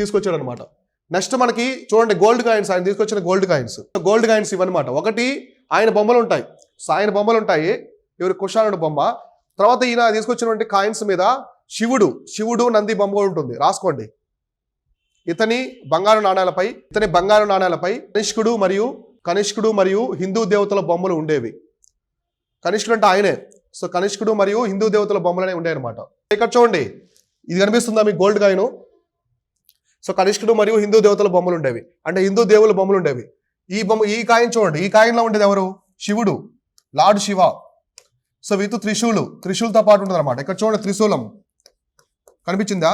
తీసుకొచ్చాడు అనమాట. నెక్స్ట్ మనకి చూడండి గోల్డ్ కాయిన్స్, ఆయన తీసుకొచ్చిన గోల్డ్ కాయిన్స్ ఇవన్నమాట. ఒకటి ఆయన బొమ్మలు ఉంటాయి. సో ఆయన బొమ్మలు ఉంటాయి, ఎవరి కుషానుడు బొమ్మ. తర్వాత ఈయన తీసుకొచ్చినటువంటి కాయిన్స్ మీద శివుడు నంది బొమ్మ కూడా ఉంటుంది, రాసుకోండి. ఇతని బంగారు నాణాలపై కనిష్కుడు మరియు హిందూ దేవతల బొమ్మలు ఉండేవి. కనిష్కుడు అంటే ఆయనే. సో కనిష్కుడు మరియు హిందూ దేవతల బొమ్మలు అనేవి ఉండేవి అనమాట. ఇక్కడ చూడండి, ఇది కనిపిస్తుందా మీకు గోల్డ్ కాయిన్? సో కనిష్కుడు మరియు హిందూ దేవతల బొమ్మలు ఉండేవి, అంటే హిందూ దేవుల బొమ్మలు ఉండేవి. ఈ కాయిన్ చూడండి, ఈ కాయిన్లో ఉండేది ఎవరు? శివుడు, లార్డ్ శివ. సో విత్ త్రిశూలతో పాటు ఉంటుంది అనమాట. ఇక్కడ చూడండి, త్రిశూలం కనిపించిందా?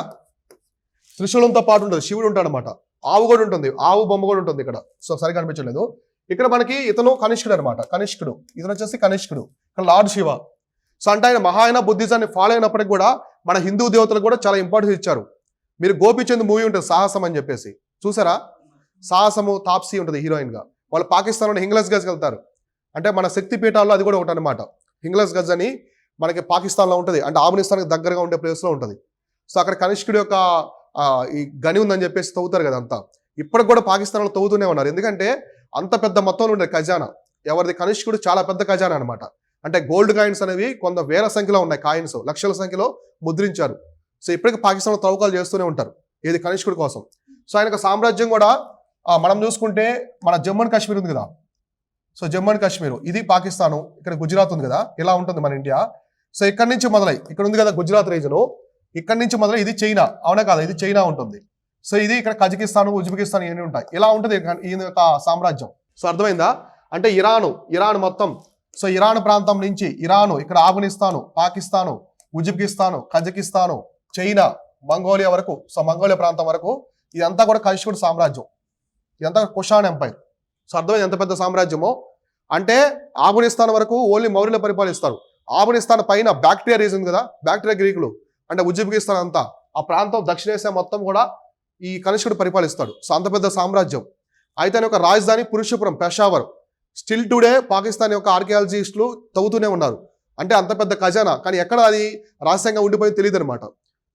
త్రిశూలంతో పాటు ఉంటుంది, శివుడు ఉంటాడు అనమాట. ఆవు కూడా ఉంటుంది, ఆవు బొమ్మ కూడా ఉంటుంది ఇక్కడ. సో సరిగా కనిపించలేదు. ఇక్కడ మనకి ఇతను కనిష్కుడు అనమాట. ఇతను వచ్చేసి కనిష్కుడు, ఇక్కడ లార్డ్ శివ. సో అంటే ఆయన మహాయాన బుద్ధిజాన్ని ఫాలో అయినప్పటికీ కూడా మన హిందూ దేవతలకు కూడా చాలా ఇంపార్టెన్స్ ఇచ్చారు. మీరు గోపీచంద్ మూవీ ఉంటుంది సాహసం అని చెప్పేసి, చూసారా? సాహసము, తాప్సీ ఉంటుంది హీరోయిన్ గా. వాళ్ళు పాకిస్తాన్లో హింగ్లస్ గజ్ వెళ్తారు. అంటే మన శక్తి పీఠాల్లో అది కూడా ఒకటి అనమాట. హింగ్లస్ గజ్ అని మనకి పాకిస్తాన్లో ఉంటుంది, అంటే ఆఫ్ఘనిస్తాన్కి దగ్గరగా ఉండే ప్లేస్లో ఉంటుంది. సో అక్కడ కనిష్కుడి యొక్క ఈ గని ఉందని చెప్పేసి తవ్వుతారు కదా అంతా. ఇప్పటికి కూడా పాకిస్తాన్లో తవ్వుతూనే ఉన్నారు, ఎందుకంటే అంత పెద్ద మొత్తంలో ఉండే ఖజానా ఎవరిది? కనిష్కుడు చాలా పెద్ద ఖజానా అనమాట. అంటే గోల్డ్ కాయిన్స్ అనేవి కొంత వేల సంఖ్యలో ఉన్నాయి, కాయిన్స్ లక్షల సంఖ్యలో ముద్రించారు. సో ఇప్పటికీ పాకిస్తాన్లో తవ్వకాలు చేస్తూనే ఉంటారు, ఏది? కనిష్కుడి కోసం. సో ఆయన సామ్రాజ్యం కూడా మనం చూసుకుంటే మన జమ్మూ అండ్ కాశ్మీర్ ఉంది కదా. సో జమ్మూ అండ్ కాశ్మీర్ ఇది పాకిస్తాను, ఇక్కడ గుజరాత్ ఉంది కదా, ఇలా ఉంటుంది మన ఇండియా. సో ఇక్కడ నుంచి మొదలై ఇక్కడ ఉంది కదా గుజరాత్ రీజను, ఇక్కడ నుంచి మొదలై ఇది చైనా, అవునా కాదా? ఇది చైనా ఉంటుంది. సో ఇది ఇక్కడ కజకిస్తాను, ఉజ్బెకిస్తాన్ ఇవన్నీ ఉంటాయి. ఇలా ఉంటుంది ఈ యొక్క సామ్రాజ్యం. సో అర్థమైందా? అంటే ఇరాన్ మొత్తం. సో ఇరాన్ ప్రాంతం నుంచి ఇరాను, ఇక్కడ Afghanistan, Pakistan, Uzbekistan, Kazakhstan, China, Mongolia వరకు. సో మంగోలియా ప్రాంతం వరకు ఇదంతా కూడా కనిష్కుడి సామ్రాజ్యం, ఇదంతా కుషాన్ ఎంపైర్. సో అర్థమైంది ఎంత పెద్ద సామ్రాజ్యమో. అంటే ఆఫ్ఘనిస్తాన్ వరకు ఓన్లీ మౌర్యులు పరిపాలిస్తారు. ఆఫ్ఘనిస్తాన్ పైన బ్యాక్టీరియా రీజన్ కదా, బ్యాక్టీరియా గ్రీకులు, అంటే ఉజ్బెకిస్తాన్ అంతా ఆ ప్రాంతం దక్షిణేసియా మొత్తం కూడా ఈ కనిష్కుడు పరిపాలిస్తాడు. సో అంత పెద్ద సామ్రాజ్యం. అయితే ఒక రాజధాని పురుషపురం, పెషావర్. స్టిల్ టుడే పాకిస్తాన్ యొక్క ఆర్కియాలజిస్టులు తవ్వుతూనే ఉన్నారు. అంటే అంత పెద్ద ఖజానా, కానీ ఎక్కడ అది రహస్యంగా ఉండిపోయింది తెలియదు అనమాట.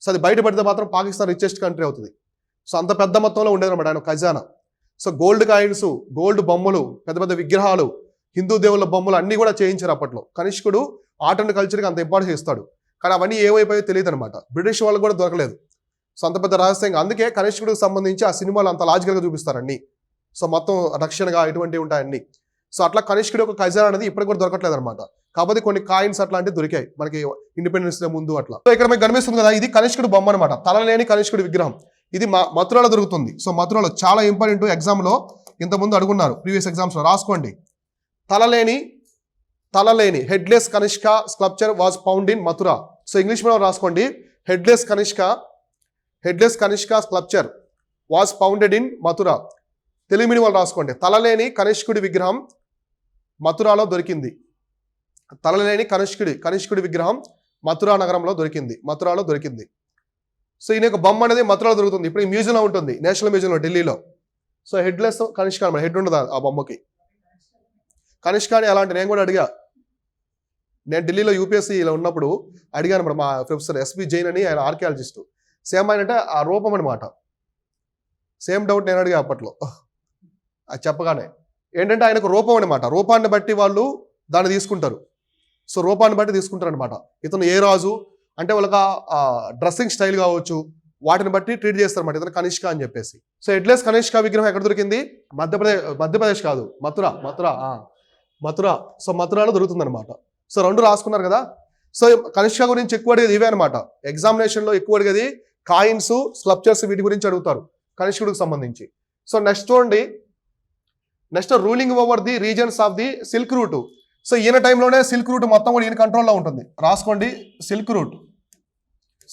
సో అది బయటపడితే మాత్రం పాకిస్తాన్ రిచెస్ట్ కంట్రీ అవుతుంది. సో అంత పెద్ద మొత్తంలో ఉండేది అనమాట ఆయన ఖజానా. సో గోల్డ్ కాయిన్స్, గోల్డ్ బొమ్మలు, పెద్ద పెద్ద విగ్రహాలు, హిందూ దేవుళ్ళ బొమ్మలు అన్నీ కూడా చేయించారు అప్పట్లో. కనిష్కుడు ఆర్ట్ అండ్ కల్చర్కి అంత ఇంపార్టెన్స్ ఇస్తాడు, కానీ అవన్నీ ఏమైపోయో తెలియదు అనమాట. బ్రిటిష్ వాళ్ళకు కూడా దొరకలేదు. సో అంత పెద్ద రహస్యంగా, అందుకే కనిష్కుడికి సంబంధించి ఆ సినిమాలు అంత లాజికల్గా చూపిస్తారు అన్ని. సో మొత్తం రక్షణగా ఇటువంటివి ఉంటాయి అన్ని. సో అట్లా కనిష్కుడి యొక్క ఖజానా అనేది ఇప్పటికి కూడా దొరకట్లేదు అనమాట. కాకపోతే కొన్ని కాయిన్స్ అట్లాంటివి దొరికాయి మనకి ఇండిపెండెన్స్ డే ముందు అట్లా. సో ఇక్కడ మీకు కనిపిస్తుంది కదా, ఇది కనిష్కుడి బొమ్మ అనమాట, తలలేని కనిష్కుడి విగ్రహం. ఇది మథురాలో దొరుకుతుంది. సో మథురాలో చాలా ఇంపార్టెంట్, ఎగ్జామ్లో ఇంతకుముందు అడుగున్నారు, ప్రీవియస్ ఎగ్జామ్స్లో రాసుకోండి. తలలేని headless Kanishka sculpture was found in Mathura. So English medium రాసుకోండి, headless Kanishka sculpture was founded in Mathura. Telugu medium వాళ్ళు రాసుకోండి, తలలేని కనిష్కుడి విగ్రహం మథురాలో దొరికింది. తలలేని కనిష్కుడి విగ్రహం మథురా నగరంలో దొరికింది. సో ఈయన యొక్క బొమ్మ అనేది మథురాలో దొరుకుతుంది. ఇప్పుడు ఈ మ్యూజియంలో ఉంటుంది, నేషనల్ మ్యూజియంలో ఢిల్లీలో. సో హెడ్లెస్ కనిష్క అనమాట, హెడ్ ఉండదు ఆ బొమ్మకి. కనిష్క అని అలాంటి నేను కూడా అడిగా, నేను ఢిల్లీలో యూపీఎస్సీలో ఉన్నప్పుడు అడిగాను మరి మా ప్రొఫెసర్ ఎస్పి జైన్ అని, ఆయన ఆర్కియాలజిస్ట్. సేమ్ ఆయన అంటే ఆ రూపం అనమాట. సేమ్ డౌట్ నేను అడిగా అప్పట్లో, అది చెప్పగానే. ఏంటంటే ఆయనకు రూపం అనమాట, రూపాన్ని బట్టి వాళ్ళు దాన్ని తీసుకుంటారు. సో రూపాన్ని బట్టి తీసుకుంటారు అనమాట. ఇతను ఏ రాజు అంటే వాళ్ళకి డ్రెస్సింగ్ స్టైల్ కావచ్చు, వాటిని బట్టి ట్రీట్ చేస్తారు అనమాట, ఇతను కనిష్క అని చెప్పేసి. సో హెడ్లెస్ కనిష్క విగ్రహం ఎక్కడ దొరికింది? మధ్యప్రదేశ్ కాదు, మథురా. సో మథురాలో దొరుకుతుంది అనమాట. సో రెండు రాసుకున్నారు కదా. సో కనిష్క గురించి ఎక్కువ అడిగేది ఇవే అనమాట. ఎగ్జామినేషన్లో ఎక్కువ అడిగేది కాయిన్స్, స్కల్ప్చర్స్, వీటి గురించి అడుగుతారు కనిష్కుడికి సంబంధించి. సో నెక్స్ట్ చూడండి, next ruling over the regions of the silk route. So ఈయన టైంలోనే సిల్క్ రూట్ మొత్తం కూడా ఈయన కంట్రోల్లో ఉంటుంది, రాసుకోండి.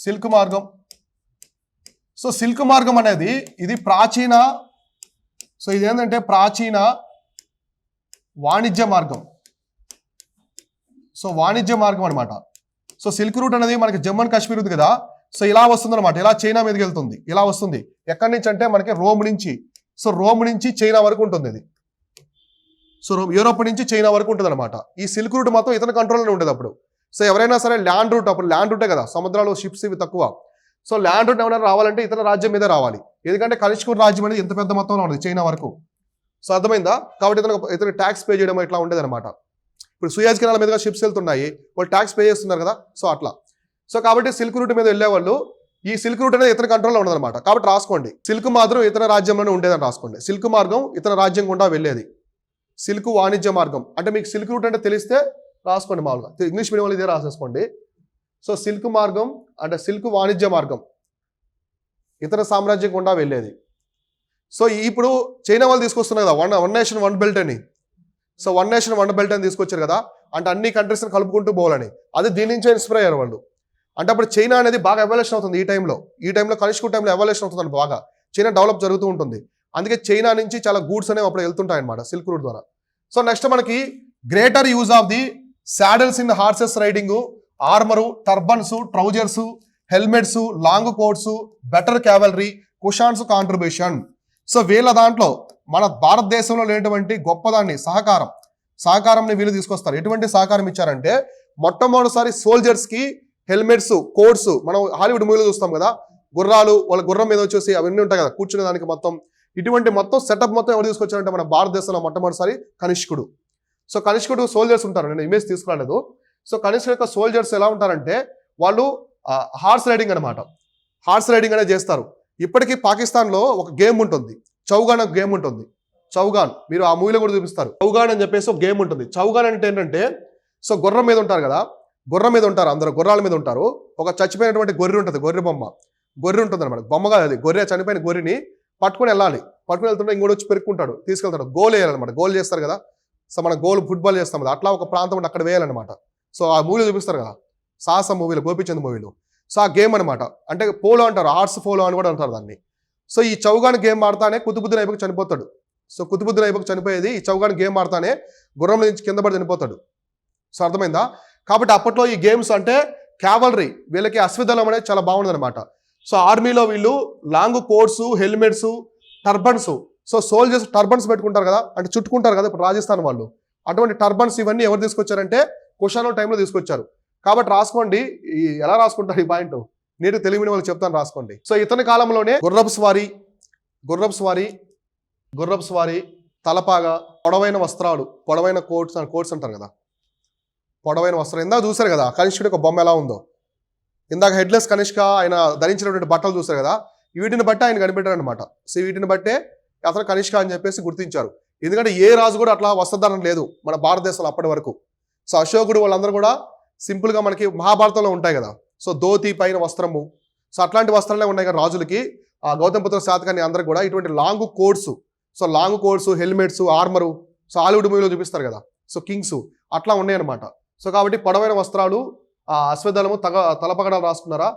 సిల్క్ మార్గం. సో సిల్క్ మార్గం అనేది ఇది ప్రాచీన, సో ఇది ఏంటంటే ప్రాచీన వాణిజ్య మార్గం. సో వాణిజ్య మార్గం అనమాట. సో సిల్క్ రూట్ అనేది మనకి జమ్మూ అండ్ కాశ్మీర్ ఉంది కదా, సో ఇలా వస్తుంది అనమాట, ఇలా చైనా మీదకి వెళ్తుంది, ఇలా వస్తుంది. ఎక్కడి నుంచి అంటే మనకి రోమ్ నుంచి. సో రోమ్ నుంచి చైనా వరకు ఉంటుంది ఇది. సో యూరోప్ నుంచి చైనా వరకు ఉంటుంది అనమాట. ఈ సిల్క్ రూట్ మొత్తం ఇతని కంట్రోల్లోనే ఉండేది అప్పుడు. సో ఎవరైనా సరే ల్యాండ్ రూట్, అప్పుడు ల్యాండ్ రూటే కదా, సముద్రాలు షిప్స్ ఇవి తక్కువ. సో ల్యాండ్ రూట్ ఏమైనా రావాలంటే ఇతర రాజ్యం మీద రావాలి, ఎందుకంటే కనిష్కుడు రాజ్యం అనేది ఎంత పెద్ద మొత్తంలో ఉంది చైనా వరకు. సో అర్థమైందా? కాబట్టి ఇతను ట్యాక్స్ పే చేయడం ఇట్లా ఉండేది అనమాట. ఇప్పుడు సుయాజ్ కెనాల్ మీదుగా షిప్స్ వెళ్తున్నాయి, వాళ్ళు ట్యాక్స్ పే చేస్తున్నారు కదా, సో అట్లా. సో కాబట్టి సిల్క్ రూట్ మీద వెళ్ళేవాళ్ళు, ఈ సిల్క్ రూట్ అనేది ఇతర కంట్రోల్లో ఉండదన్నమాట. కాబట్టి రాసుకోండి, సిల్క్ మార్గం ఇతర రాజ్యంలోనే ఉండేదని రాసుకోండి. సిల్క్ మార్గం ఇతర రాజ్యం గుండా వెళ్ళేది, సిల్క్ వాణిజ్య మార్గం. అంటే మీకు సిల్క్ రూట్ అంటే తెలిస్తే రాసుకోండి, మామూలుగా ఇంగ్లీష్ మీడియం వాళ్ళు ఇదే రాసేసుకోండి. సో సిల్క్ మార్గం అంటే సిల్క్ వాణిజ్య మార్గం ఇతర సామ్రాజ్యం గుండా వెళ్ళేది. సో ఇప్పుడు చైనా వాళ్ళు తీసుకొస్తున్నారు కదా వన్ నేషన్ వన్ బెల్ట్ అని. So one nation one belt అని తీసుకొచ్చారు కదా, అంటే అన్ని కంట్రీస్ని కలుపుకుంటూ పోవాలని. అది దీని నుంచే ఇన్స్పైర్ అయ్యారు వాళ్ళు. అంటే అప్పుడు చైనా అనేది బాగా ఎవల్యూషన్ అవుతుంది ఈ టైంలో కనిష్కుడు టైంలో ఎవల్యూషన్ అవుతుంది బాగా, చైనా డెవలప్ జరుగుతూ ఉంటుంది. అందుకే చైనా నుంచి చాలా గూడ్స్ అనేవి అప్పుడు వెళ్తుంటాయి అనమాట సిల్క్ రూట్ ద్వారా. సో నెక్స్ట్ మనకి greater use of the saddles in horses riding, armour, turbans, trousers, helmets, long coats, better cavalry, Kushans contribution. So వీళ్ళ దాంట్లో మన భారతదేశంలో లేనటువంటి గొప్పదాన్ని సహకారంని వీళ్ళు తీసుకొస్తారు. ఎటువంటి సహకారం ఇచ్చారంటే మొట్టమొదటిసారి సోల్జర్స్కి హెల్మెట్స్, కోట్స్, మనం హాలీవుడ్ మూవీలో చూస్తాం కదా, గుర్రాలు, వాళ్ళ గుర్రం మీద వచ్చేసి అవన్నీ ఉంటాయి కదా కూర్చునే దానికి, మొత్తం ఇటువంటి మొత్తం సెటప్ మొత్తం ఎవరు తీసుకొచ్చారంటే మన భారతదేశంలో మొట్టమొదటిసారి కనిష్కుడు. సో కనిష్కుడు సోల్జర్స్ ఉంటారు, నేను ఇమేజ్ తీసుకురాలేదు. సో కనిష్కుడు యొక్క సోల్జర్స్ ఎలా ఉంటారంటే వాళ్ళు హార్స్ రైడింగ్ అనమాట, హార్స్ రైడింగ్ అనేది చేస్తారు. ఇప్పటికీ పాకిస్తాన్లో ఒక గేమ్ ఉంటుంది, చౌగాన్ ఒక గేమ్ ఉంటుంది. చౌగాన్ మీరు ఆ మూవీలో కూడా చూపిస్తారు. చౌగాన్ అని చెప్పేసి ఒక గేమ్ ఉంటుంది. చౌగాన్ అంటే ఏంటంటే, సో గుర్రం మీద ఉంటారు కదా, గుర్రం మీద ఉంటారు, అందరూ గుర్రాల మీద ఉంటారు. ఒక చచ్చిపోయినటువంటి గొర్రె ఉంటుంది, గొర్రె బొమ్మ, గొర్రె ఉంటుంది అనమాట, బొమ్మ కాదు అది, గొర్రె, చనిపోయిన గొర్రెని పట్టుకుని వెళ్ళాలి. పట్టుకుని వెళ్తుంటే ఇంకోటి వచ్చి పెరుక్కుంటాడు, తీసుకెళ్తాడు, గోల్ వేయాలన్నమాట. గోల్ చేస్తారు కదా, సో మన గోల్ ఫుట్బాల్ చేస్తాం కదా, అట్లా ఒక ప్రాంతం ఉంటే అక్కడ వేయాలన్నమాట. సో ఆ మూవీలో చూపిస్తారు కదా, సాహస మూవీలో, గోపీచంద్ మూవీలో. సో ఆ గేమ్ అనమాట, అంటే పోలో అంటారు, హార్స్ పోలో అని కూడా అంటారు దాన్ని. సో ఈ చౌగాన్ గేమ్ ఆడతానే కుతుబుద్దీన్ ఐబక్ చనిపోతాడు. సో కుతుబుద్దీన్ ఐబక్ చనిపోయేది ఈ చౌగాన్ గేమ్ ఆడతానే గుర్రం నుంచి కింద పడి చనిపోతాడు. సో అర్థమైందా? కాబట్టి అప్పట్లో ఈ గేమ్స్ అంటే క్యావలరీ, వీళ్ళకి అశ్వదళం అనేది చాలా బాగుంది అనమాట. సో ఆర్మీలో వీళ్ళు long coats, helmets, turbans, so soldiers turbans పెట్టుకుంటారు కదా, అంటే చుట్టుకుంటారు కదా ఇప్పుడు రాజస్థాన్ వాళ్ళు, అటువంటి టర్బన్స్ ఇవన్నీ ఎవరు తీసుకొచ్చారంటే కుషాను టైంలో తీసుకొచ్చారు. కాబట్టి రాసుకోండి, ఎలా రాసుకుంటారు ఈ పాయింట్, నేను తెలుగు వాళ్ళు చెప్తాను రాసుకోండి. సో ఇతని కాలంలోనే గుర్రపు స్వారీ, తలపాగా, పొడవైన వస్త్రాలు, పొడవైన కోట్స్ అంటారు కదా, పొడవైన వస్త్రం. ఇందాక చూసారు కదా కనిష్కుడి ఒక బొమ్మ ఎలా ఉందో, ఇందాక హెడ్లెస్ కనిష్క ఆయన ధరించినటువంటి బట్టలు చూసారు కదా, వీటిని బట్టి ఆయన కనిపెట్టారు అనమాట. సో వీటిని బట్టే అతను కనిష్క అని చెప్పేసి గుర్తించారు. ఎందుకంటే ఏ రాజు కూడా అట్లా వస్త్రధారణ లేదు మన భారతదేశంలో అప్పటి వరకు. సో అశోకుడు వాళ్ళందరూ కూడా సింపుల్గా మనకి మహాభారతంలో ఉంటాయి కదా, సో ధోతి పైన వస్త్రము, సో అట్లాంటి వస్త్రాలే ఉన్నాయి కదా రాజులకి. ఆ గౌతమపుత్ర శాతకర్ణి అందరికి కూడా ఇటువంటి long coats, helmets, armour, so Hollywood మూవీలో చూపిస్తారు కదా, సో కింగ్స్ అట్లా ఉన్నాయి అనమాట. సో కాబట్టి పొడవైన వస్త్రాలు, అశ్వదళము, తలపగడాలు రాసుకున్నారా.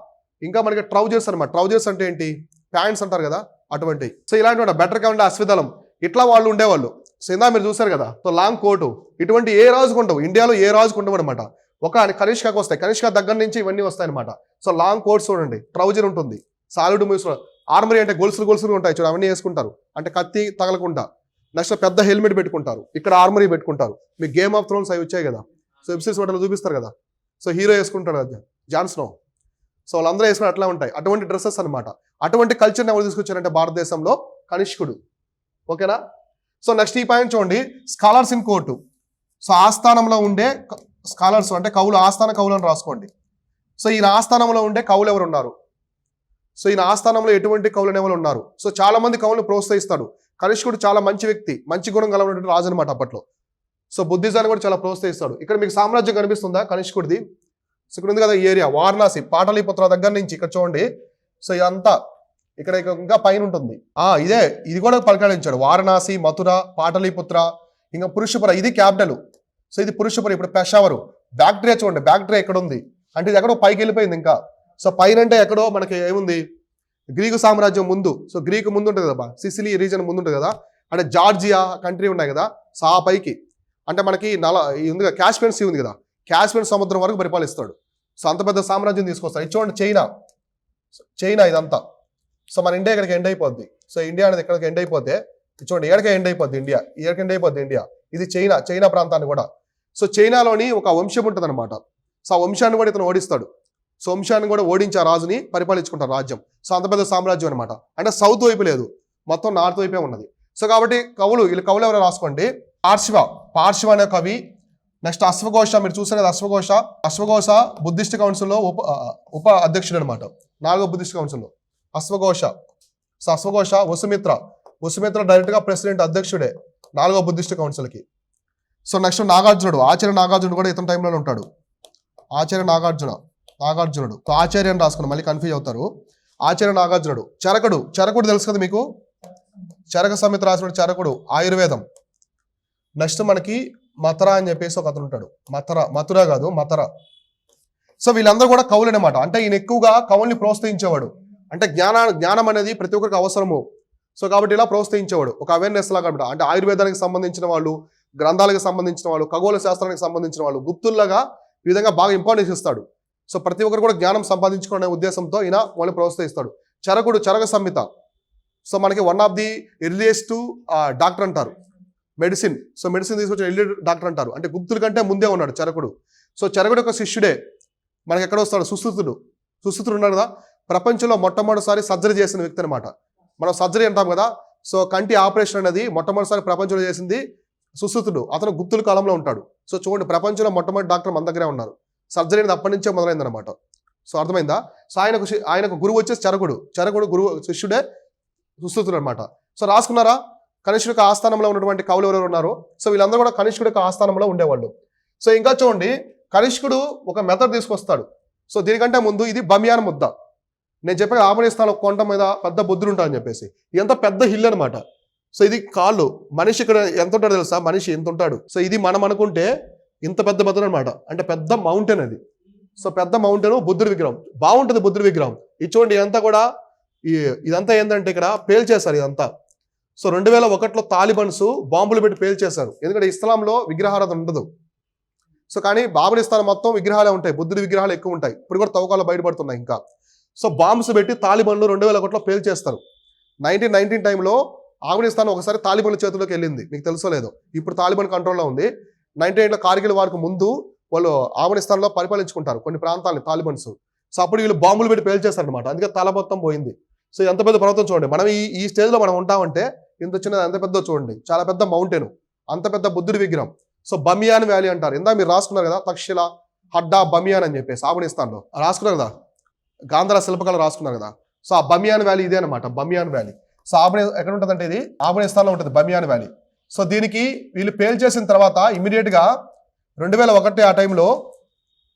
ఇంకా మనకి ట్రౌజర్స్ అనమాట, ట్రౌజర్స్ అంటే ఏంటి, ప్యాంట్స్ అంటారు కదా అటువంటి. సో ఇలాంటి బెటర్ కావాలంటే అశ్వదళం, ఇట్లా వాళ్ళు ఉండేవాళ్ళు. సో ఇందా మీరు చూసారు కదా, సో లాంగ్ కోటు, ఇటువంటి ఏ రాజుకు ఉండవు, ఇండియాలో ఏ రాజుకు ఉండవు అనమాట. ఒక కనిష్కకు వస్తాయి, కనిష్క దగ్గర నుంచి ఇవన్నీ వస్తాయి అనమాట. సో లాంగ్ కోట్స్ చూడండి, ట్రౌజర్ ఉంటుంది, సాలిడ్ మూవ్స్, ఆర్మరీ అంటే గొలుసులు ఉంటాయి చూడండి, అవన్నీ వేసుకుంటారు అంటే కత్తి తగలకుండా. నెక్స్ట్ పెద్ద హెల్మెట్ పెట్టుకుంటారు, ఇక్కడ ఆర్మరీ పెట్టుకుంటారు. మీకు గేమ్ ఆఫ్ థ్రోన్స్ అవి వచ్చాయి కదా, సో ఎపిసోడ్స్ వాటిలో చూపిస్తారు కదా, సో హీరో వేసుకుంటాడు కదా జాన్ స్నో, సో వాళ్ళందరూ వేసుకుని అట్లా ఉంటాయి, అటువంటి డ్రెస్సెస్ అనమాట. అటువంటి కల్చర్ని ఎవరు తీసుకొచ్చారంటే భారతదేశంలో కనిష్కుడు. ఓకేనా? సో నెక్స్ట్ ఈ పాయింట్ చూడండి, స్కాలర్స్ ఇన్ కోర్టు. సో ఆస్థానంలో ఉండే స్కాలర్స్ అంటే కవులు, ఆస్థాన కవులు అని రాసుకోండి. సో ఈయన ఆస్థానంలో ఉండే కవులు ఎవరు ఉన్నారు, సో ఈయన ఆస్థానంలో ఎటువంటి కవులు ఎవరు ఉన్నారు. సో చాలా మంది కవులను ప్రోత్సహిస్తాడు. కనిష్కుడు చాలా మంచి వ్యక్తి, మంచి గుణం కలవనటువంటి రాజు అనమాట అప్పట్లో. సో బుద్ధిజాన్ని కూడా చాలా ప్రోత్సహిస్తాడు. ఇక్కడ మీకు సామ్రాజ్యం కనిపిస్తుందా కనిష్కుడిది? సో ఇక్కడ ఉంది కదా ఈ ఏరియా, వారణాసి, పాటలీపుత్ర దగ్గర నుంచి ఇక్కడ చూడండి. సో ఇదంతా ఇక్కడ ఇంకా పైన ఉంటుంది, ఇది కూడా పరిపాలించాడు. వారణాసి, మథుర, పాటలీపుత్ర, ఇంకా పురుషపుర, ఇది క్యాపిటల్. సో ఇది పురుషపుర. ఇప్పుడు పెషావరు, బ్యాక్టీరియా చూడండి, బ్యాక్టీరియా ఎక్కడ ఉంది అంటే ఇది ఎక్కడో పైకి వెళ్ళిపోయింది ఇంకా. సో పైన అంటే ఎక్కడో మనకి ఏముంది, గ్రీకు సామ్రాజ్యం ముందు, సో గ్రీకు ముందు ఉంటుంది కదా, సిసిలీ రీజన్ ముందు ఉంటుంది కదా, అంటే జార్జియా కంట్రీ ఉన్నాయి కదా, సో ఆ పైకి అంటే మనకి ఉంది కదా, కాస్పియన్ సీ ఉంది కదా, కాస్పియన్ సముద్రం వరకు పరిపాలిస్తాడు. సో అంత పెద్ద సామ్రాజ్యం తీసుకొస్తాడు. ఇది చూడండి చైనా ఇదంతా. సో మన ఇండియా ఇక్కడికి ఎండ్ అయిపోద్ది. సో ఇండియా అనేది ఇక్కడికి ఎండ్ అయిపోతే చూడండి, ఎక్కడికి ఎండ్ అయిపోద్ది ఇండియా, ఇక్కడికి ఎండ్ అయిపోద్ది ఇండియా. ఇది చైనా ప్రాంతాన్ని కూడా. సో చైనాలోని ఒక వంశం ఉంటుంది అనమాట. సో ఆ వంశాన్ని కూడా ఇతను ఓడిస్తాడు. సో వంశాన్ని కూడా ఓడించి ఆ రాజుని పరిపాలించుకుంటారు రాజ్యం. సో అంత పెద్ద సామ్రాజ్యం అనమాట. అంటే సౌత్ వైపు లేదు, మొత్తం నార్త్ వైపే ఉన్నది. సో కాబట్టి వీళ్ళు కవులు ఎవరో రాసుకోండి. పార్శివ అనే కవి. నెక్స్ట్ అశ్వఘోష, మీరు చూసారు కదా అశ్వఘోష బుద్ధిస్ట్ కౌన్సిల్లో ఉప అధ్యక్షుడు అనమాట, 4వ బుద్ధిస్ట్ కౌన్సిల్లో అశ్వఘోష. సో అశ్వఘోష. వసుమిత్ర డైరెక్ట్గా ప్రెసిడెంట్, అధ్యక్షుడే 4వ బుద్ధిస్ట్ కౌన్సిల్కి. సో నెక్స్ట్ నాగార్జునుడు, ఆచార్య నాగార్జునుడు కూడా ఇతని టైంలోనే ఉంటాడు. ఆచార్య నాగార్జునుడు. సో ఆచార్య అని రాసుకున్నాం, మళ్ళీ కన్ఫ్యూజ్ అవుతారు. ఆచార్య నాగార్జునుడు. చరకుడు తెలుసు కదా మీకు, చరక సంహిత రాసిన చరకుడు, ఆయుర్వేదం. నెక్స్ట్ మనకి మథర అని చెప్పేసి ఒక అతను ఉంటాడు, మథుర కాదు మథర. సో వీళ్ళందరూ కూడా కవులు అనమాట. అంటే ఈయన ఎక్కువగా కవుల్ని ప్రోత్సహించేవాడు. అంటే జ్ఞానం అనేది ప్రతి ఒక్కరికి అవసరము. సో కాబట్టి ఇలా ప్రోత్సహించేవాడు, ఒక అవేర్నెస్ లాగా అనమాట. అంటే ఆయుర్వేదానికి సంబంధించిన వాళ్ళు, గ్రంథాలకు సంబంధించిన వాళ్ళు, ఖగోళ శాస్త్రానికి సంబంధించిన వాళ్ళు గుప్తుల్లాగా ఈ విధంగా బాగా ఇంపార్టెన్స్ ఇస్తాడు. సో ప్రతి ఒక్కరు కూడా జ్ఞానం సంపాదించుకునే ఉద్దేశంతో ఈయన వాళ్ళని ప్రోత్సహిస్తాడు. చరక సంహిత. సో మనకి one of the earliest doctor అంటారు, మెడిసిన్. సో మెడిసిన్ తీసుకొచ్చిన ఎర్లీ డాక్టర్ అంటారు. అంటే గుప్తుల కంటే ముందే ఉన్నాడు చరకుడు. సో చరకుడు యొక్క శిష్యుడే మనకి ఎక్కడ వస్తాడు, సుశ్రుతుడు ఉన్నాడు కదా, ప్రపంచంలో మొట్టమొదటిసారి సర్జరీ చేసిన వ్యక్తి అనమాట. మనం సర్జరీ అంటాం కదా. సో కంటి ఆపరేషన్ అనేది మొట్టమొదటిసారి ప్రపంచంలో చేసింది సుశ్రుతుడు. అతను గుప్తుల కాలంలో ఉంటాడు. సో చూడండి, ప్రపంచంలో మొట్టమొదటి డాక్టర్ మన దగ్గరే ఉన్నారు. సర్జరీ అనేది అప్పటి నుంచే మొదలైంది అనమాట. సో అర్థమైందా. సో ఆయనకు గురువు వచ్చేసి చరకుడు గురువు శిష్యుడే సుశ్రుతుడు అనమాట. సో రాసుకున్నారా, కనిష్కుడి యొక్క ఆస్థానంలో ఉన్నటువంటి కవులు ఎవరెవరు ఉన్నారు. సో వీళ్ళందరూ కూడా కనిష్కుడి యొక్క ఆస్థానంలో ఉండేవాళ్ళు. సో ఇంకా చూడండి, కనిష్కుడు ఒక మెథడ్ తీసుకొస్తాడు. సో దీనికంటే ముందు ఇది బమియాన్ ముద్ద. నేను చెప్పాను ఆఫ్ఘనిస్తాన్లో కొండ మీద పెద్ద బుద్ధుడు ఉంటాడని చెప్పేసి. ఎంత పెద్ద హిల్ అనమాట. సో ఇది కాళ్ళు, మనిషి ఇక్కడ ఎంత ఉంటాడో తెలుసా, మనిషి ఎంత ఉంటాడు. సో ఇది మనం అనుకుంటే ఇంత పెద్ద బుద్ధుడు అనమాట. అంటే పెద్ద మౌంటైన్ అది. సో పెద్ద మౌంటైన్, బుద్ధుడి విగ్రహం బాగుంటుంది. బుద్ధుడి విగ్రహం ఇది చూడండి. ఇదంతా ఏంటంటే ఇక్కడ పేల్చేశారు ఇదంతా. సో 2001లో తాలిబన్స్ బాంబులు పెట్టి పేల్చేశారు. ఎందుకంటే ఇస్లాంలో విగ్రహారాధన ఉండదు. సో కానీ ఆఫ్ఘనిస్తాన్ మొత్తం విగ్రహాలే ఉంటాయి, బుద్ధుడి విగ్రహాలు ఎక్కువ ఉంటాయి. ఇప్పుడు కూడా తవ్వకాలు బయటపడుతున్నాయి ఇంకా. సో బాంబ్స్ పెట్టి తాలిబన్లు 2001లో పేల్చేస్తారు. 1919 టైంలో ఆఫ్ఘనిస్తాన్ ఒకసారి తాలిబన్ల చేతిలోకి వెళ్ళింది, మీకు తెలుసో లేదో. ఇప్పుడు తాలిబాన్ కంట్రోల్లో ఉంది. 1998లో కార్గిల్ వారికి ముందు వాళ్ళు ఆఫ్ఘనిస్తాన్లో పరిపాలించుకుంటారు కొన్ని ప్రాంతాలని తాలిబన్స్. సో అప్పుడు వీళ్ళు బాంబులు పెట్టి పేల్చేస్తారు అనమాట. అందుకే తల మొత్తం పోయింది. సో ఎంత పెద్ద పర్వతం చూడండి. మనం ఈ స్టేజ్లో మనం ఉంటామంటే ఇంత చిన్నది, అంత పెద్ద చూడండి, చాలా పెద్ద మౌంటైన్, అంత పెద్ద బుద్ధుడి విగ్రహం. సో బమియాన్ వ్యాలీ అంటారు. ఇందా మీరు రాసుకున్నారు కదా, తక్షశిల, హడ్డా, బమియాన్ అని చెప్పేసి ఆఫ్ఘనిస్తాన్లో రాసుకున్నారు కదా, గాంధార శిల్పకళ రాసుకున్నారు కదా. సో ఆ బమియాన్ వ్యాలీ ఇదే అనమాట, బమియాన్ వ్యాలీ. సో ఎక్కడ ఉంటుందంటే ఇది ఆఫ్ఘనిస్తాన్లో ఉంటుంది బమియాన్ వ్యాలీ. సో దీనికి వీళ్ళు పేల్చేసిన తర్వాత ఇమీడియట్గా 2001 ఆ టైంలో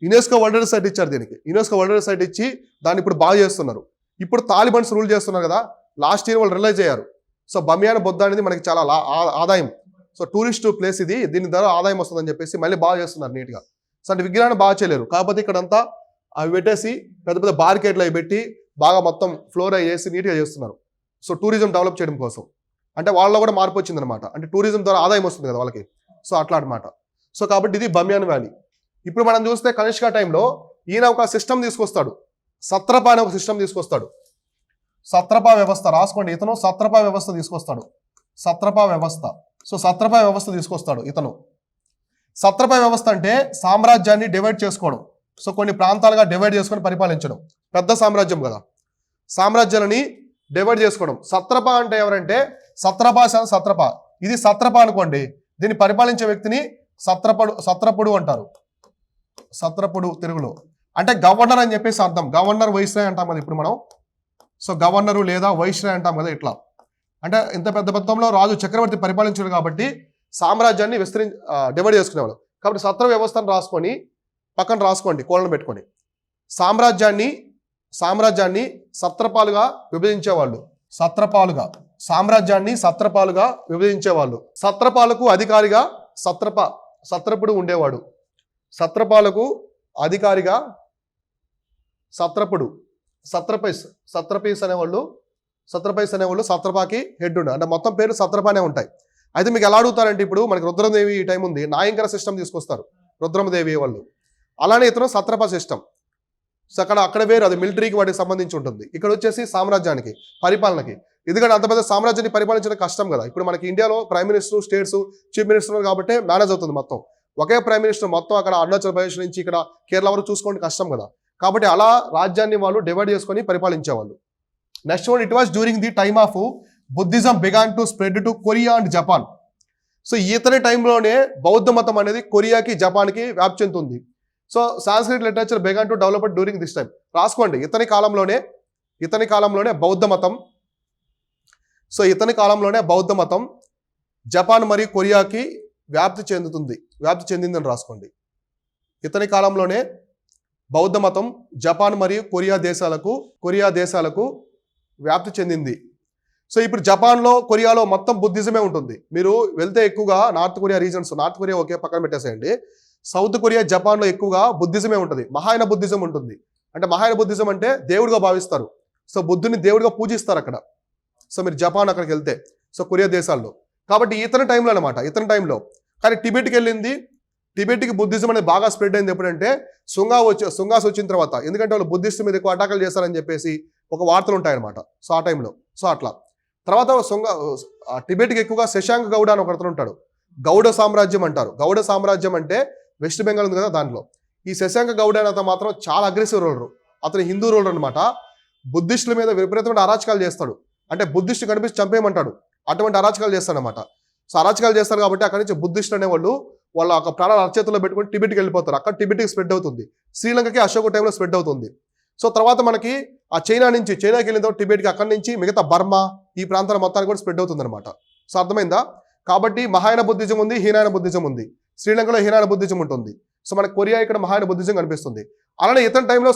యునెస్కో వరల్డ్ హెరిటేజ్ సైట్ ఇచ్చారు. దీనికి యునెస్కో వరల్డ్ హెరిటేజ్ సైట్ ఇచ్చి దాన్ని ఇప్పుడు బాగా చేస్తున్నారు. ఇప్పుడు తాలిబన్స్ రూల్ చేస్తున్నారు కదా, లాస్ట్ ఇయర్ వాళ్ళు రిలైజ్ అయ్యారు. సో బమియాన్ బొద్ద అనేది మనకి చాలా ఆదాయం. సో టూరిస్ట్ ప్లేస్ ఇది, దీని ద్వారా ఆదాయం వస్తుందని చెప్పేసి మళ్ళీ బాగా చేస్తున్నారు నీట్గా. సో అంటే విగ్రహాన్ని బాగా చేయలేరు, కాకపోతే ఇక్కడంతా అవి పెట్టేసి పెద్ద పెద్ద బార్కెట్లు అవి పెట్టి బాగా మొత్తం ఫ్లోర్ అవి చేసి నీట్గా చేస్తున్నారు. సో టూరిజం డెవలప్ చేయడం కోసం. అంటే వాళ్ళలో కూడా మార్పు వచ్చిందనమాట. అంటే టూరిజం ద్వారా ఆదాయం వస్తుంది కదా వాళ్ళకి. సో అట్లా అనమాట. సో కాబట్టి ఇది బమియాన్ వ్యాలీ. ఇప్పుడు మనం చూస్తే కనిష్క టైంలో ఈయన ఒక సిస్టమ్ తీసుకొస్తాడు, సత్రప అనే ఒక సిస్టమ్ తీసుకొస్తాడు. సత్రప వ్యవస్థ రాసుకోండి. ఇతను సత్రప వ్యవస్థ తీసుకొస్తాడు. సత్రప వ్యవస్థ. సో సత్రప వ్యవస్థ తీసుకొస్తాడు ఇతను. సత్రప వ్యవస్థ అంటే సామ్రాజ్యాన్ని డివైడ్ చేసుకోవడం. సో కొన్ని ప్రాంతాలుగా డివైడ్ చేసుకొని పరిపాలించడం. పెద్ద సామ్రాజ్యం కదా, సామ్రాజ్యాలని డివైడ్ చేసుకోవడం. సత్రప అంటే ఎవరంటే సత్రప. ఇది సత్రప అనుకోండి. దీన్ని పరిపాలించే వ్యక్తిని సత్రపుడు అంటారు. సత్రపుడు తెలుగులో అంటే గవర్నర్ అని చెప్పేసి అర్థం. గవర్నర్ వైస్రాయ్ అంటాం కదా ఇప్పుడు మనం. సో గవర్నరు లేదా వైస్రాయ్ అంటాం కదా ఇట్లా. అంటే ఇంత పెద్ద మొత్తంలో రాజు చక్రవర్తి పరిపాలించాడు కాబట్టి సామ్రాజ్యాన్ని డివైడ్ చేసుకునేవాళ్ళు. కాబట్టి సత్ర వ్యవస్థను రాసుకొని పక్కన రాసుకోండి, కోళ్ళను పెట్టుకొని. సామ్రాజ్యాన్ని సత్రపాలుగా విభజించేవాళ్ళు. సామ్రాజ్యాన్ని సత్రపాలుగా విభజించేవాళ్ళు. సత్రపాలకు అధికారిగా సత్రపుడు ఉండేవాడు. సత్రపాలకు అధికారిగా సత్రపుడు, సత్రపైస్ అనేవాళ్ళు సత్రపాకి హెడ్ ఉండే. అంటే మొత్తం పేరు సత్రపానే ఉంటాయి. అయితే మీకు ఎలా అడుగుతారంటే ఇప్పుడు మనకి రుద్రమదేవి ఈ టైం ఉంది, నాయంకర సిస్టమ్ తీసుకొస్తారు రుద్రమదేవి వాళ్ళు. అలానే ఇతను సత్రప సిస్టమ్. సో అక్కడ వేరు, అది మిలిటరీకి వాటికి సంబంధించి ఉంటుంది. ఇక్కడ వచ్చేసి సామ్రాజ్యానికి, పరిపాలనకి. ఎందుకంటే అంత పెద్ద సామ్రాజ్యాన్ని పరిపాలించడం కష్టం కదా. ఇప్పుడు మనకి ఇండియాలో prime minister, states chief minister కాబట్టి మేనేజ్ అవుతుంది మొత్తం. ఒకే ప్రైమ్ మినిస్టర్ మొత్తం అక్కడ అరుణాచల్ ప్రదేశ్ నుంచి ఇక్కడ కేరళ వరకు చూసుకోండి కష్టం కదా. కాబట్టి అలా రాజ్యాన్ని వాళ్ళు డివైడ్ చేసుకొని పరిపాలించేవాళ్ళు. Next one, it was during the time of Buddhism began to spread to Korea and Japan. So ఇతని టైంలోనే బౌద్ధ మతం అనేది కొరియాకి జపాన్కి వ్యాప్తి చెందుతుంది. So Sanskrit literature began to develop during this time. రాసుకోండి, ఇతని కాలంలోనే బౌద్ధ మతం జపాన్ మరియు కొరియాకి వ్యాప్తి చెందిందని రాసుకోండి. ఇతని కాలంలోనే బౌద్ధ మతం జపాన్ మరియు కొరియా దేశాలకు వ్యాప్తి చెందింది. సో ఇప్పుడు జపాన్లో కొరియాలో మొత్తం బుద్ధిజమే ఉంటుంది. మీరు వెళ్తే ఎక్కువగా North Korea reasons, North Korea ఒకే పక్కన పెట్టేసేయండి. సౌత్ కొరియా జపాన్లో ఎక్కువగా బుద్ధిజమే ఉంటుంది. మహాయాన బుద్ధిజం ఉంటుంది. అంటే మహాయాన బుద్ధిజం అంటే దేవుడిగా భావిస్తారు. సో బుద్ధుని దేవుడిగా పూజిస్తారు అక్కడ. సో మీరు జపాన్ అక్కడికి వెళ్తే, సో కొరియా దేశాల్లో. కాబట్టి ఇతని టైంలో కానీ టిబెట్కి వెళ్ళింది. టిబెట్కి బుద్ధిజం అనేది బాగా స్ప్రెడ్ అయింది ఎప్పుడంటే సుంగాస్ వచ్చిన తర్వాత. ఎందుకంటే వాళ్ళు బుద్ధిస్ట్ మీద ఎక్కువ అటాకులు చేస్తారని చెప్పేసి ఒక వార్తలు ఉంటాయన్నమాట. సో ఆ టైంలో అట్లా తర్వాత టిబెట్కి ఎక్కువగా శశాంక్ గౌడ అని ఒకతను ఉంటాడు. గౌడ సామ్రాజ్యం అంటారు. గౌడ సామ్రాజ్యం అంటే వెస్ట్ బెంగాల్ ఉంది కదా, దాంట్లో ఈ శశాంక గౌడ అని అతను మాత్రం చాలా అగ్రెసివ్ రూలర్. అతను హిందూ రూలర్ అనమాట. బుద్ధిస్టుల మీద విపరీతమైన అరాచకాలు చేస్తాడు. అంటే బుద్ధిస్ట్ కనిపిస్తే చంపేయమంటాడు. అటువంటి అరాచకాలు చేస్తాడనమాట. సో అరాచకాలు చేస్తారు కాబట్టి అక్కడి నుంచి బుద్ధిస్టులు అనేవాళ్ళు వాళ్ళ ఒక ప్రాణాలు అరచేతుల్లో పెట్టుకుని టిబెట్కి వెళ్ళిపోతారు. అక్కడ టిబెట్కి స్ప్రెడ్ అవుతుంది. శ్రీలంకకి అశోక టైంలో స్ప్రెడ్ అవుతుంది. సో తర్వాత మనకి ఆ చైనాకి వెళ్ళిన తర్వాత టిబెట్కి, అక్కడి నుంచి మిగతా బర్మా ఈ ప్రాంతాల మొత్తానికి కూడా స్ప్రెడ్ అవుతుంది అనమాట. సో అర్థమైందా? కాబట్టి మహాయాన బుద్ధిజం ఉంది, హీనాయన బుద్ధిజం ఉంది. శ్రీలంకలో హీనాయన బుద్ధిజం ఉంటుంది. సో మనకి కొరియా ఇక్కడ మహాయాన బుద్ధిజం కనిపిస్తుంది. అలానే ఇతని టైంలో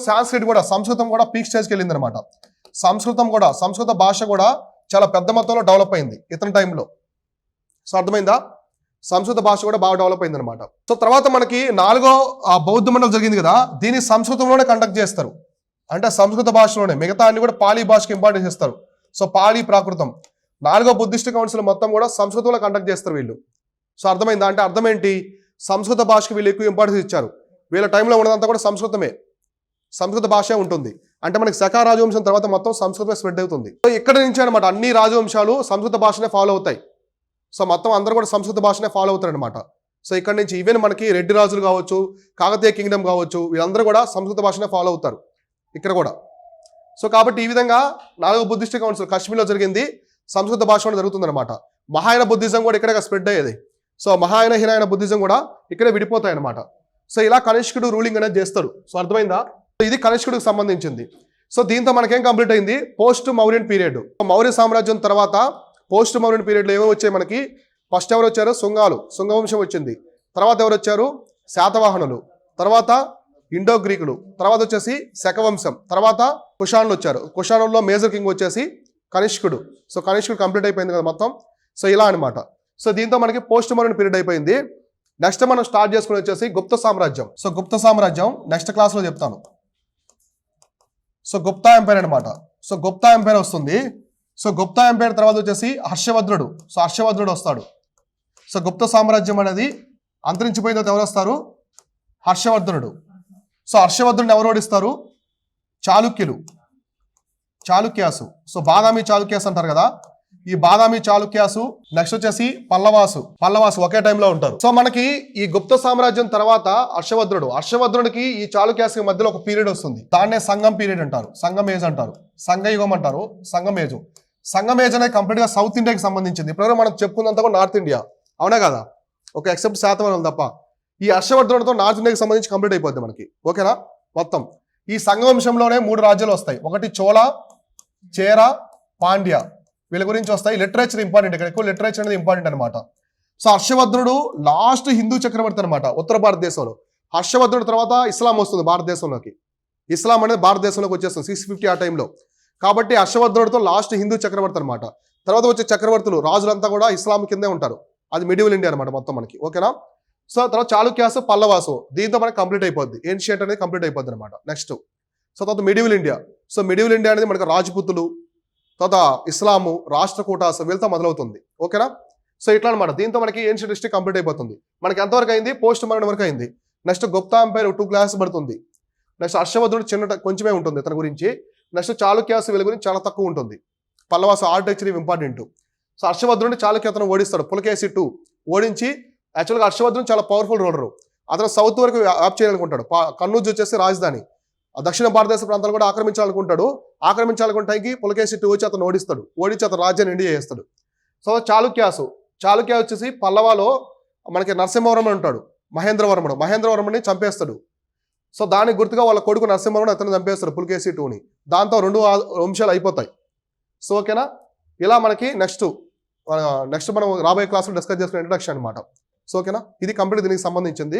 సంస్కృతం కూడా పీక్ స్టేజ్కి వెళ్ళింది అనమాట. సంస్కృత భాష కూడా చాలా పెద్ద మొత్తంలో డెవలప్ అయింది ఇతని టైంలో. సో అర్థమైందా? సంస్కృత భాష కూడా బాగా డెవలప్ అయింది అనమాట. సో తర్వాత మనకి 4వ బౌద్ధ మండలం జరిగింది కదా, దీన్ని సంస్కృతంలోనే కండక్ట్ చేస్తారు. అంటే సంస్కృత భాషలోనే, మిగతా అన్ని కూడా పాలీ భాషకి ఇంపార్టెన్స్ ఇస్తారు. సో పాలీ ప్రాకృతం 4వ బుద్ధిస్ట్ కౌన్సిల్ మొత్తం కూడా సంస్కృతంలో కండక్ట్ చేస్తారు వీళ్ళు. సో అర్థమైందా? అంటే అర్థం ఏంటి? సంస్కృత భాషకి వీళ్ళు ఎక్కువ ఇంపార్టెన్స్ ఇచ్చారు. వీళ్ళ టైంలో ఉన్నదంతా కూడా సంస్కృత భాషే ఉంటుంది. అంటే మనకి శకా రాజవంశం తర్వాత మొత్తం సంస్కృతమే స్ప్రెడ్ అవుతుంది. సో ఇక్కడ నుంచి అనమాట అన్ని రాజవంశాలు సంస్కృత భాషనే ఫాలో అవుతాయి. సో మొత్తం అందరూ కూడా సంస్కృత భాషనే ఫాలో అవుతారు అనమాట. సో ఇక్కడ నుంచి ఈవెన్ మనకి రెడ్డి రాజులు కావచ్చు, కాకతీయ కింగ్డమ్ కావచ్చు, వీళ్ళందరూ కూడా సంస్కృత భాషనే ఫాలో అవుతారు ఇక్కడ కూడా. సో కాబట్టి ఈ విధంగా 4వ బుద్ధిస్ట్ కౌన్సిల్ కాశ్మీర్లో జరిగింది, సంస్కృత భాషలో జరుగుతుంది అనమాట. మహాయాన బుద్ధిజం కూడా ఇక్కడ స్ప్రెడ్ అయ్యేది. సో మహాయాన హీనాయన బుద్ధిజం కూడా ఇక్కడే విడిపోతాయి అనమాట. సో ఇలా కనిష్కుడు రూలింగ్ అనేది చేస్తాడు. సో అర్థమైందా? ఇది కనిష్కుడికి సంబంధించింది. సో దీంతో మనకేం కంప్లీట్ అయింది? Post Mauryan period. మౌర్య సామ్రాజ్యం తర్వాత పోస్ట్ మౌర్యన్ పీరియడ్లో ఏమేమి వచ్చాయి మనకి? ఫస్ట్ ఎవరు వచ్చారు? శుంగవంశం వచ్చింది. తర్వాత ఎవరు వచ్చారు? శాతవాహనులు. తర్వాత ఇండో గ్రీకులు. తర్వాత వచ్చేసి శకవంశం. తర్వాత కుషాణులు వచ్చారు. కుషాణుల్లో మేజర్ కింగ్ వచ్చేసి కనిష్కుడు. సో కనిష్కుడు కంప్లీట్ అయిపోయింది కదా మొత్తం. సో ఇలా అనమాట. సో దీంతో మనకి పోస్ట్ మౌర్యన్ పీరియడ్ అయిపోయింది. నెక్స్ట్ మనం స్టార్ట్ చేసుకుని వచ్చేసి గుప్త సామ్రాజ్యం. సో గుప్త సామ్రాజ్యం నెక్స్ట్ క్లాస్లో చెప్తాను. సో గుప్తా ఎంపైర్ అనమాట. సో గుప్తా ఎంపైర్ వస్తుంది. సో గుప్తా ఎంపైర్ తర్వాత వచ్చేసి హర్షవర్ధనుడు. సో హర్షవర్ధనుడు వస్తాడు. సో గుప్త సామ్రాజ్యం అనేది అంతరించిపోయిన తర్వాత ఎవరు వస్తారు? హర్షవర్ధనుడు. సో హర్షవర్ధనుడు ఎవరు ఓడిస్తారు? చాళుక్యాసు. సో బాదామి చాళుక్యాస్ అంటారు కదా, ఈ బాదామి చాళుక్యాసు. నెక్స్ట్ వచ్చేసి పల్లవాసు ఒకే టైంలో ఉంటారు. సో మనకి ఈ గుప్త సామ్రాజ్యం తర్వాత హర్షవర్ధనుడికి ఈ చాళుక్యాసు మధ్యలో ఒక పీరియడ్ వస్తుంది. దాన్నే సంగం పీరియడ్ అంటారు, సంగం ఏజ్ అంటారు, సంఘయుగం అంటారు, సంగం ఏజ్ అనేది కంప్లీట్ గా సౌత్ ఇండియాకి సంబంధించింది. ఇప్పుడు మనం చెప్పుకున్నంత కూడా నార్త్ ఇండియా, అవునా కదా? ఒక ఎక్సెప్ట్ శాతవాహనులు తప్ప ఈ హర్షవర్ధనుడితో నార్త్ ఇండియాకి సంబంధించి కంప్లీట్ అయిపోద్ది మనకి. ఓకేనా? మొత్తం ఈ సంఘవంశంలోనే 3 రాజ్యాలు వస్తాయి. ఒకటి చోళ, చేర, పాండ్య. వీళ్ళ గురించి వస్తాయి. లిటరేచర్ ఇంపార్టెంట్, ఇక్కడ ఎక్కువ లిటరేచర్ అనేది ఇంపార్టెంట్ అనమాట. సో హర్షవర్ధనుడు లాస్ట్ హిందూ చక్రవర్తి అనమాట ఉత్తర భారతదేశంలో. హర్షవర్ధనుడు తర్వాత ఇస్లాం వస్తుంది భారతదేశంలోకి. ఇస్లాం అనేది భారతదేశంలోకి వచ్చేస్తుంది 650 ఆ టైంలో. కాబట్టి హర్షవర్ధనుడితో లాస్ట్ హిందూ చక్రవర్తి అనమాట. తర్వాత వచ్చే చక్రవర్తులు రాజులంతా కూడా ఇస్లాం కిందే ఉంటారు. అది మిడివల్ ఇండియా అనమాట మొత్తం మనకి. ఓకేనా? సో తర్వాత చాళుక్యాసు, పల్లవాసు. దీంతో మనకి కంప్లీట్ అయిపోద్ది. ఏన్షియంట్ అనేది కంప్లీట్ అయిపోద్ది అనమాట. నెక్స్ట్ సో తర్వాత medieval India. So medieval India అనేది మనకి రాజపుతులు, తర్వాత ఇస్లాము, రాష్ట్రకూటాసు వీళ్ళతో మొదలవుతుంది. ఓకేనా? సో ఇట్లా అనమాట. దీంతో మనకి ఏన్షియంట్ హిస్టరీ కంప్లీట్ అయిపోతుంది. మనకి ఎంతవరకు అయింది? పోస్ట్ మౌర్యన్ వరకు అయింది. నెక్స్ట్ గుప్తా ఎంపైర్ 2 క్లాసెస్ పడుతుంది. నెక్స్ట్ హర్షవర్ధనుడు కొంచెమే ఉంటుంది తన గురించి. నెక్స్ట్ చాళుక్యాసు వీళ్ళ గురించి చాలా తక్కువ ఉంటుంది. పల్లవాసు ఆర్కిటెక్చర్ ఇంపార్టెంట్. సో హర్షవర్ధనుడు చాళుక్యతను ఓడిస్తాడు. పులకేసి 2 ఓడించి, యాక్చువల్గా హర్షవర్ధనుడు చాలా పవర్ఫుల్ రూలరు. అతను సౌత్ వరకు వ్యాప్ చేయాలనుకుంటాడు. కన్నూజ్ వచ్చేసి రాజధాని. ఆ దక్షిణ భారతదేశ ప్రాంతాలు కూడా ఆక్రమించాలనుకుంటాడు. ఆక్రమించాలనుకుంటానికి పులకేశి II వచ్చి అతను ఓడిస్తాడు. ఓడించి అతను రాజ్యాన్ని ఇండియా చేస్తాడు. సో చాళుక్య వచ్చేసి పల్లవాలో మనకి నరసింహవర్మ ఉంటాడు, మహేంద్రవర్మని చంపేస్తాడు. సో దానికి గుర్తుగా వాళ్ళ కొడుకు నరసింహవర్మని అతను చంపేస్తాడు పులకేశి IIని. దాంతో 2 వంశాలు అయిపోతాయి. సో ఓకేనా, ఇలా మనకి నెక్స్ట్ మనం రాబోయే క్లాస్లో డిస్కస్ చేసుకునే ఇంట్రడక్షన్ అనమాట. సో ఓకేనా, ఇది కంప్లీట్ దీనికి సంబంధించింది.